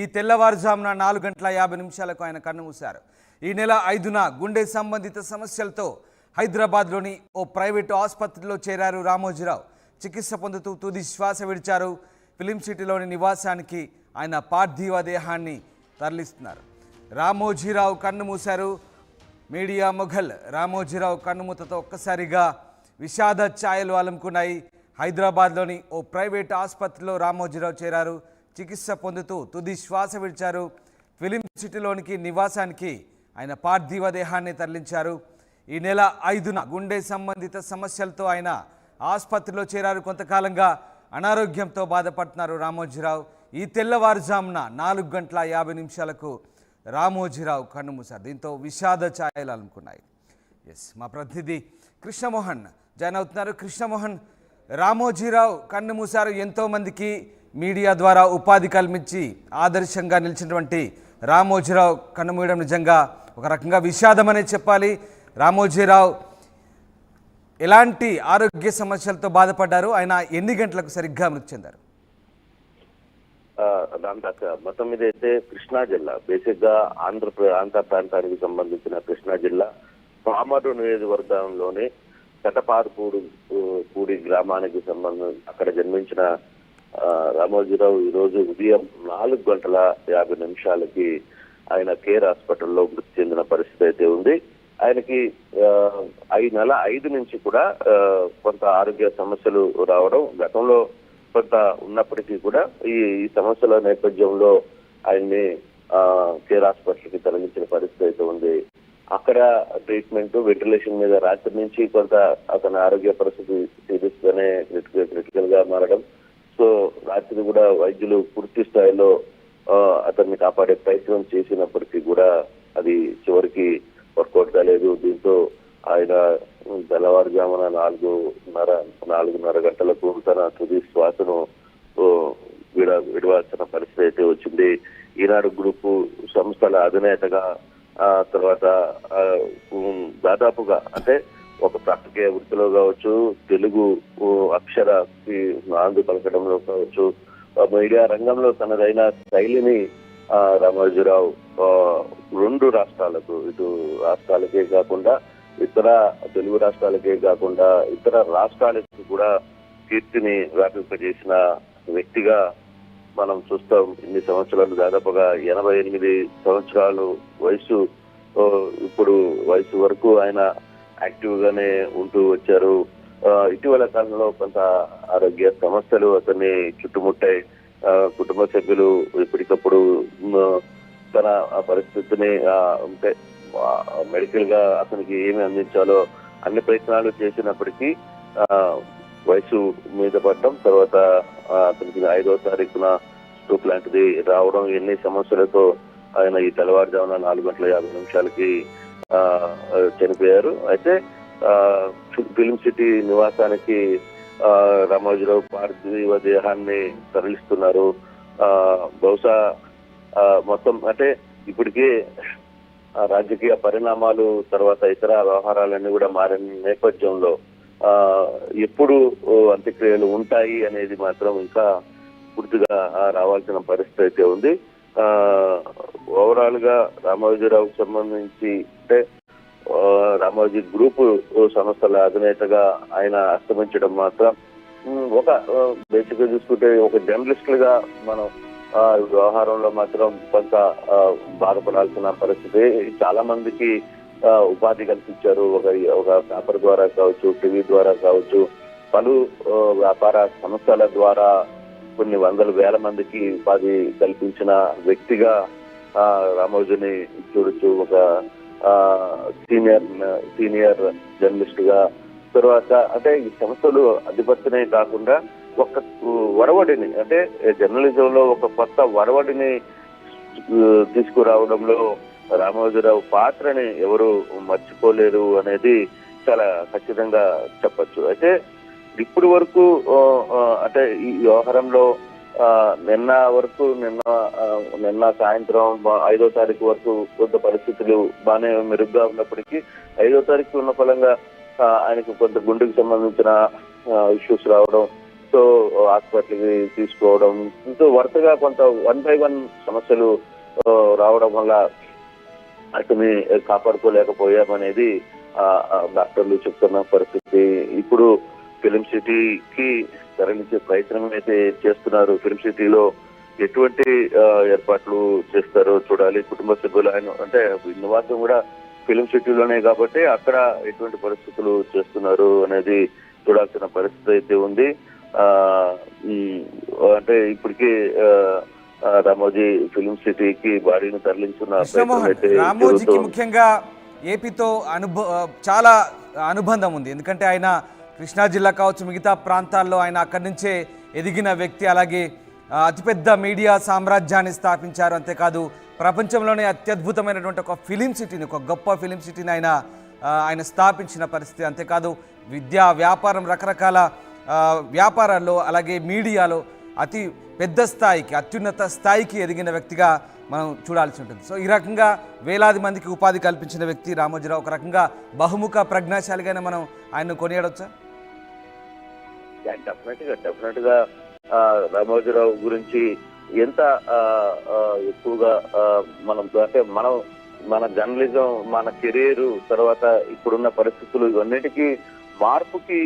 ఈ తెల్లవారుజామున 4:50 ఆయన కన్నుమూశారు. ఈ నెల 5న గుండె సంబంధిత సమస్యలతో హైదరాబాద్లోని ఓ ప్రైవేటు ఆసుపత్రిలో చేరారు రామోజీరావు. చికిత్స పొందుతూ తుది శ్వాస విడిచారు. ఫిలిం సిటీలోని నివాసానికి ఆయన పార్థివ దేహాన్ని తరలిస్తున్నారు. రామోజీరావు కన్నుమూశారు. మీడియా మొఘల్ రామోజీరావు కన్నుమూతతో ఒక్కసారిగా విషాద ఛాయలు అలుముకున్నాయి. హైదరాబాద్లోని ఓ ప్రైవేట్ ఆసుపత్రిలో రామోజీరావు చేరారు. చికిత్స పొందుతూ తుది శ్వాస విడిచారు. ఫిలిం సిటీలోనికి నివాసానికి ఆయన పార్థివ దేహాన్ని తరలించారు. ఈ నెల 5న గుండె సంబంధిత సమస్యలతో ఆయన ఆసుపత్రిలో చేరారు. కొంతకాలంగా అనారోగ్యంతో బాధపడుతున్నారు రామోజీరావు. ఈ తెల్లవారుజామున 4:50 రామోజీరావు కన్నుమూశారు. దీంతో విషాద ఛాయలు అలుముకున్నాయి. మా ప్రతినిధి కృష్ణమోహన్ జాయిన్ అవుతున్నారు. కృష్ణమోహన్, రామోజీరావు కన్నుమూశారు. ఎంతోమందికి మీడియా ద్వారా ఉపాధి కల్పించి ఆదర్శంగా నిలిచినటువంటి రామోజీరావు కన్నుమూయడం నిజంగా ఒక రకంగా విషాదమనే చెప్పాలి. రామోజీరావు ఎలాంటి ఆరోగ్య సమస్యలతో బాధపడ్డారు? ఆయన ఎన్ని గంటలకు సరిగ్గా మృతి చెందారు? మొత్తం మీద అయితే కృష్ణా జిల్లా, బేసిక్ గా ఆంధ్ర ప్రాంతానికి సంబంధించిన కృష్ణా జిల్లా పామరు నియోజకవర్గంలోని కటపారుపూడి గ్రామానికి అక్కడ జన్మించిన రామోజీరావు ఈ రోజు ఉదయం 4:50 ఆయన కేర్ హాస్పిటల్లో మృతి చెందిన పరిస్థితి అయితే ఉంది. ఆయనకి నెల 5 నుంచి కూడా కొంత ఆరోగ్య సమస్యలు రావడం గతంలో కొంత ఉన్నప్పటికీ కూడా ఈ సమస్యల నేపథ్యంలో ఆయన్ని కేర్ హాస్పిటల్కి తరలించిన పరిస్థితి అయితే ఉంది. అక్కడ ట్రీట్మెంట్, వెంటిలేషన్ మీద రాత్రి నుంచి కొంత అతని ఆరోగ్య పరిస్థితి సీరియస్ గానే క్రిటికల్ గా మారడం. సో రాత్రి కూడా వైద్యులు పూర్తి స్థాయిలో అతన్ని కాపాడే ప్రయత్నం చేసినప్పటికీ కూడా అది చివరికి వర్కౌట్ కాలేదు. దీంతో ఆయన తెల్లవారుజామున 4:30 తన తుది శ్వాసను విడవాల్సిన పరిస్థితి అయితే వచ్చింది. ఈనాడు గ్రూపు సంస్థల అధినేతగా తర్వాత దాదాపుగా అంటే ఒక ప్రాక్టికేయ వృత్తిలో కావచ్చు, తెలుగు అక్షరానికి నాంది పలకడంలో కావచ్చు, మీడియా రంగంలో తనదైన శైలిని రామోజీరావు 2 రాష్ట్రాలకు, ఇటు రాష్ట్రాలకే కాకుండా ఇతర తెలుగు రాష్ట్రాలకే కాకుండా ఇతర రాష్ట్రాలకు కూడా కీర్తిని వ్యాపింపజేసిన వ్యక్తిగా మనం చూస్తాం. ఇన్ని సంవత్సరాలు, దాదాపుగా 88 సంవత్సరాలు వయసు. ఇప్పుడు వయసు వరకు ఆయన యాక్టివ్ గానే ఉంటూ వచ్చారు. ఇటీవల కాలంలో కొంత ఆరోగ్య సమస్యలు అతన్ని చుట్టుముట్టాయి. కుటుంబ సభ్యులు ఎప్పటికప్పుడు తన పరిస్థితిని అంటే మెడికల్ గా అతనికి ఏమి అందించాలో అన్ని ప్రయత్నాలు చేసినప్పటికీ వయసు మీద పడడం, తర్వాత అతనికి 5వ తారీఖున స్ట్రోక్ లాంటిది రావడం, ఎన్ని సమస్యలతో ఆయన ఈ తెల్లవారుజామున 4:50 చనిపోయారు. అయితే ఫిలిం సిటీ నివాసానికి రామోజీరావు పార్థివ దేహాన్ని తరలిస్తున్నారు. బహుశా మొత్తం అంటే ఇప్పటికే రాజకీయ పరిణామాలు, తర్వాత ఇతర వ్యవహారాలన్నీ కూడా మారిన నేపథ్యంలో ఎప్పుడు అంత్యక్రియలు ఉంటాయి అనేది మాత్రం ఇంకా పూర్తిగా రావాల్సిన పరిస్థితి అయితే ఉంది. ఓవరాల్ గా రామోజీరావుకు సంబంధించి అంటే రామోజీ గ్రూపు సంస్థల అధినేతగా ఆయన అస్తమించడం మాత్రం ఒక బేసిక్ గా చూసుకుంటే ఒక జర్నలిస్ట్ గా మనం వ్యవహారంలో మాత్రం కొంత బాధపడాల్సిన పరిస్థితి. చాలా మందికి ఉపాధి కల్పించారు. ఒక పేపర్ ద్వారా కావచ్చు, టీవీ ద్వారా కావచ్చు, పలు వ్యాపార సంస్థల ద్వారా కొన్ని వందల వేల మందికి ఉపాధి కల్పించిన వ్యక్తిగా రామోజీని చూడొచ్చు. ఒక సీనియర్ జర్నలిస్ట్ గా, తర్వాత అంటే ఈ సంస్థలు అధిపతినే కాకుండా ఒక వరవడిని, అంటే జర్నలిజంలో ఒక కొత్త వరవడిని తీసుకురావడంలో రామోజీరావు పాత్రని ఎవరు మర్చిపోలేరు అనేది చాలా ఖచ్చితంగా చెప్పచ్చు. అయితే ఇప్పటి వరకు అంటే ఈ వ్యవహారంలో నిన్న సాయంత్రం 5వ తారీఖు వరకు కొంత పరిస్థితులు బాగానే మెరుగ్గా ఉన్నప్పటికీ 5వ తారీఖు ఉన్న ఫలంగా ఆయనకు కొంత గుండెకు సంబంధించిన ఇష్యూస్ రావడం, సో హాస్పిటల్కి తీసుకోవడం, ఇంతో వరుసగా కొంత 1 by 1 సమస్యలు రావడం వల్ల అతన్ని కాపాడుకోలేకపోయామనేది డాక్టర్లు చెప్తున్న పరిస్థితి. ఇప్పుడు ఫిలిం సిటీకి తరలించే ప్రయత్నం అయితే చేస్తున్నారు. ఫిలిం సిటీలో ఎటువంటి ఏర్పాట్లు చేస్తారో చూడాలి. కుటుంబ సభ్యులు ఆయన అంటే నివాసం కూడా ఫిలిం సిటీలోనే కాబట్టి అక్కడ ఎటువంటి పరిస్థితులు చేస్తున్నారు అనేది చూడాల్సిన పరిస్థితి అయితే ఉంది. అంటే ఇప్పటికీ రామోజీ ఫిలిం సిటీకి బాడీని తరలించున్న ప్రయత్నం అయితే రామోజీకి జరుగుతోంది. ముఖ్యంగా ఏపీతో చాలా అనుబంధం ఉంది. ఎందుకంటే ఆయన కృష్ణా జిల్లా కావచ్చు, మిగతా ప్రాంతాల్లో ఆయన అక్కడి నుంచే ఎదిగిన వ్యక్తి. అలాగే అతిపెద్ద మీడియా సామ్రాజ్యాన్ని స్థాపించారు. అంతేకాదు ప్రపంచంలోనే అత్యద్భుతమైనటువంటి ఒక ఫిలిం సిటీని, ఒక గొప్ప ఫిలిం సిటీని ఆయన స్థాపించిన పరిస్థితి. అంతేకాదు విద్యా, వ్యాపారం, రకరకాల వ్యాపారాల్లో అలాగే మీడియాలో అతి పెద్ద స్థాయికి, అత్యున్నత స్థాయికి ఎదిగిన వ్యక్తిగా మనం చూడాల్సి ఉంటుంది. సో ఈ రకంగా వేలాది మందికి ఉపాధి కల్పించిన వ్యక్తి రామోజీరావు. ఒక రకంగా బహుముఖ ప్రజ్ఞాశాలిగానే మనం ఆయన్ను కొనియాడవచ్చా? డెఫినెట్ గా రామోజీరావు గురించి ఎంత ఎక్కువగా మనం అంటే మన జర్నలిజం, మన కెరీర్, తర్వాత ఇప్పుడున్న పరిస్థితులు ఇవన్నిటికీ మార్పుకి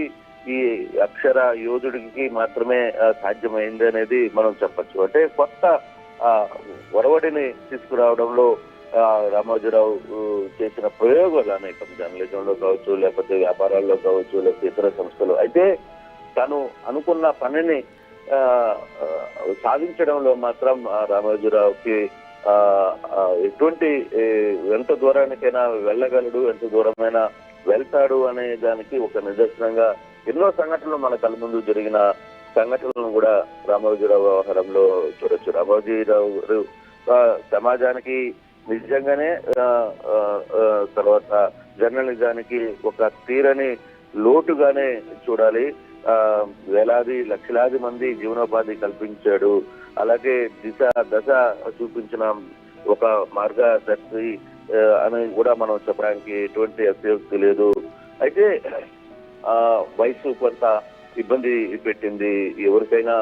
ఈ అక్షర యోధుడికి మాత్రమే సాధ్యమైంది అనేది మనం చెప్పచ్చు. అంటే కొత్త ఒరవడిని తీసుకురావడంలో రామోజీరావు చేసిన ప్రయోగాలు అనేకం, జర్నలిజంలో కావచ్చు, లేకపోతే వ్యాపారాల్లో కావచ్చు, లేకపోతే ఇతర సంస్థలు. అయితే తను అనుకున్న పనిని సాధించడంలో మాత్రం రామోజీరావుకి ఎటువంటి ఎంత దూరానికైనా వెళ్ళగలడు, ఎంత దూరమైనా వెళ్తాడు అనే దానికి ఒక నిదర్శనంగా ఎన్నో సంఘటనలు మన కళ్ళ ముందు జరిగిన సంఘటనలను కూడా రామోజీరావు వ్యవహారంలో చూడొచ్చు. రామోజీరావు సమాజానికి నిజంగానే తర్వాత జర్నలిజానికి ఒక తీరని లోటుగానే చూడాలి. వేలాది లక్షలాది మంది జీవనోపాధి కల్పించాడు. అలాగే దశ చూపించిన ఒక మార్గదర్శి అని కూడా మనం చెప్పడానికి ఎటువంటి అతిశయోక్తి లేదు. అయితే వయసు కొంత ఇబ్బంది పెట్టింది. ఎవరికైనా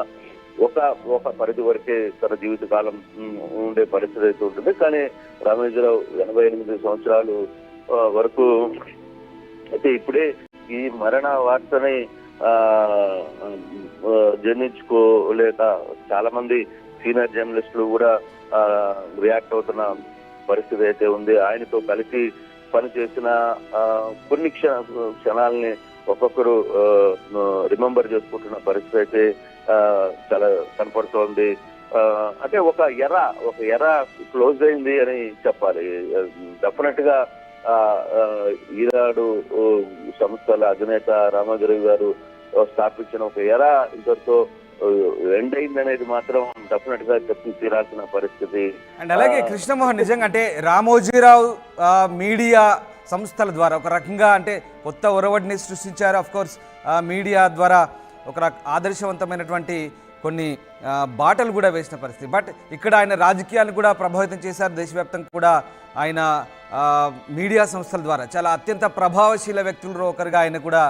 ఒక పరిధి వరకే తన జీవితకాలం ఉండే పరిస్థితి అయితే ఉంటుంది. కానీ రామోజీరావు 88 సంవత్సరాలు వరకు అయితే ఇప్పుడే ఈ మరణ వార్తని జీర్ణించుకోలేక చాలా మంది సీనియర్ జర్నలిస్టులు కూడా రియాక్ట్ అవుతున్న పరిస్థితి అయితే ఉంది. ఆయనతో కలిసి పనిచేసిన కొన్ని క్షణాలని ఒక్కొక్కరు రిమెంబర్ చేసుకుంటున్న పరిస్థితి అయితే చాలా కనపడుతోంది. అంటే ఒక ఎర క్లోజ్ అయింది అని చెప్పాలి. డెఫినెట్ గా ఈనాడు సంస్థల అధినేత రామోజీరావు గారు స్థాపించిన ఒక ఎర ఇంతటితో ఎండ్ అయింది అనేది మాత్రం డెఫినెట్ గా చెప్పి తీరాల్సిన పరిస్థితి. అండ్ అలాగే కృష్ణమోహన్, నిజంగా అంటే రామోజీరావు మీడియా సంస్థల ద్వారా ఒక రకంగా అంటే కొత్త ఒరవడిని సృష్టించారు. అఫ్ కోర్స్ మీడియా ద్వారా ఒక ఆదర్శవంతమైనటువంటి కొన్ని బాటలు కూడా వేసిన పరిస్థితి. బట్ ఇక్కడ ఆయన రాజకీయాలను కూడా ప్రభావితం చేశారు. దేశవ్యాప్తంగా కూడా ఆయన మీడియా సంస్థల ద్వారా చాలా అత్యంత ప్రభావశీల వ్యక్తులలో ఒకరిగా ఆయన కూడా